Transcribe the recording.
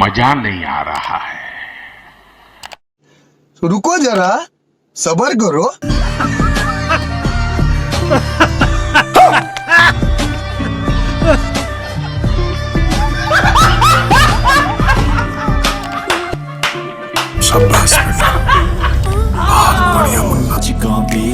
मजा नहीं आ रहा है। रुको जरा, सबर करो। शाबाश बेटा, बहुत बढ़िया मुन्ना।